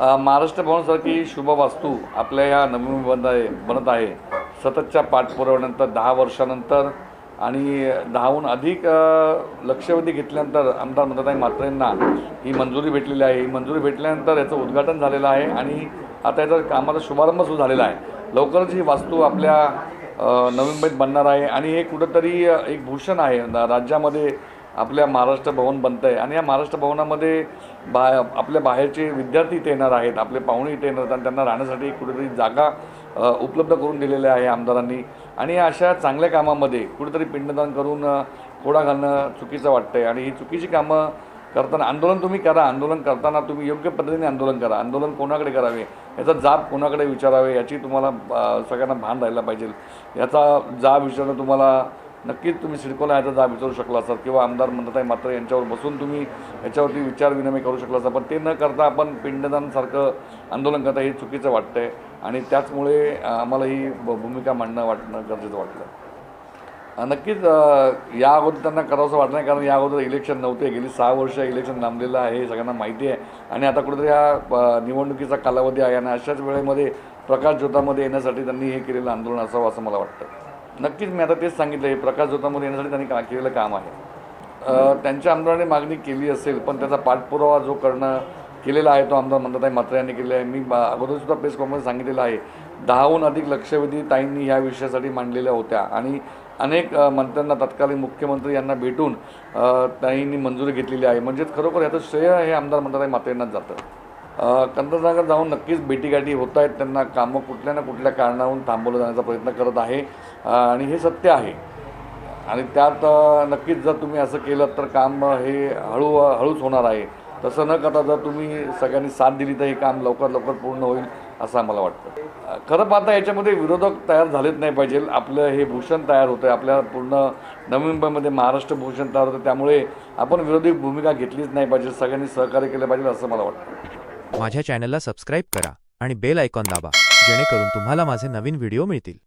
महाराष्ट्र भवनसारखी शुभ वास्तू आपल्या या नवीन बनत आहे. सततच्या पाठपुराव्यानंतर 10 वर्षानंतर आणि 10हून अधिक लक्षवेधी घेतल्यानंतर आमदार ममताताई म्हात्रे यांना ही मंजुरी भेटलेली आहे. ही मंजुरी भेटल्यानंतर याचं उद्घाटन झालेलं आहे आणि आता याचा कामाचा शुभारंभ सुरू झालेला आहे. लवकरच ही वास्तू आपल्या नवी मुंबईत बनणार आहे आणि हे कुठंतरी एक भूषण आहे. राज्यामध्ये आपल्या महाराष्ट्र भवन बनतं आहे आणि या महाराष्ट्र भवनामध्ये आपल्या बाहेरचे विद्यार्थी इथे येणार आहेत, आपले पाहुणे इथे येणार आणि त्यांना राहण्यासाठी कुठेतरी जागा उपलब्ध करून दिलेल्या आहे आमदारांनी. आणि अशा चांगल्या कामामध्ये कुठेतरी पिंडदान करून खोडा घालणं चुकीचं वाटतं आहे. आणि ही चुकीची कामं करताना आंदोलन तुम्ही करा, आंदोलन करताना तुम्ही योग्य पद्धतीने आंदोलन करा. आंदोलन कोणाकडे करावे, याचा जाब कोणाकडे विचारावे, याची तुम्हाला सगळ्यांना भान राहायला पाहिजे. याचा जाब विचारणं तुम्हाला नक्कीच तुम्ही सिडकोला याचा जाब विचारू शकला असाल किंवा आमदार ममताताई म्हात्रे यांच्यावर बसून तुम्ही याच्यावरती विचार विनिमय करू शकला असाल. पण ते न करता आपण पिंडदानसारखं आंदोलन करता हे चुकीचं वाटतं आहे आणि त्याचमुळे आम्हाला ही भूमिका वाटणं गरजेचं वाटलं. नक्कीच या अगोदर त्यांना करावंसं वाटलं नाही, कारण या अगोदर इलेक्शन नव्हते. गेली 6 वर्ष इलेक्शन लांबलेलं आहे हे सगळ्यांना माहिती आहे. आणि आता कुठेतरी हा निवडणुकीचा कालावधी आहे आणि अशाच वेळेमध्ये प्रकाश ज्योतामध्ये येण्यासाठी त्यांनी हे केलेलं आंदोलन असावं असं मला वाटतं. नक्कीच मी आता तेच सांगितलं आहे, प्रकाश ज्योतामध्ये येण्यासाठी त्यांनी केलेलं काम आहे. त्यांच्या आमदारांनी मागणी केली असेल, पण त्याचा पाठपुरावा जो केलेला आहे तो आमदार ममताताई म्हात्रे यांनी केलेला आहे. मी अगोदरसुद्धा प्रेस कॉन्फरन्स सांगितलेलं आहे, 10हून अधिक लक्षवेधी ताईंनी ह्या विषयासाठी मांडलेल्या होत्या आणि अनेक मंत्र्यांना, तत्कालीन मुख्यमंत्री यांना भेटून ताईंनी मंजुरी घेतलेली आहे. म्हणजेच खरोखर याचं श्रेय हे आमदार ममताताई म्हात्रे यांनाच जातं. पंतप्रधानांकडे जाऊन नक्कीच भेटीगाठी होत आहेत. त्यांना कामं कुठल्या ना कुठल्या कारणावरून थांबवलं जाण्याचा प्रयत्न करत आहे आणि हे सत्य आहे. आणि त्यात नक्कीच जर तुम्ही असं केलं तर काम हे हळूच होणार आहे. तसं न करता जर तुम्ही सगळ्यांनी साथ दिली तर हे काम लवकर पूर्ण होईल असं आम्हाला वाटतं. खरं पाहता याच्यामध्ये विरोधक तयार झालेच नाही पाहिजे. आपलं हे भूषण तयार होतं आहे, आपल्या पूर्ण नवी मुंबईमध्ये महाराष्ट्र भूषण तयार होतं. त्यामुळे आपण विरोधी भूमिका घेतलीच नाही पाहिजे. सगळ्यांनी सहकार्य केलं पाहिजे असं मला वाटतं. माझ्या चॅनलला सबस्क्राईब करा आणि बेल आयकॉन दाबा, जेणेकरून तुम्हाला माझे नवीन व्हिडिओ मिळतील.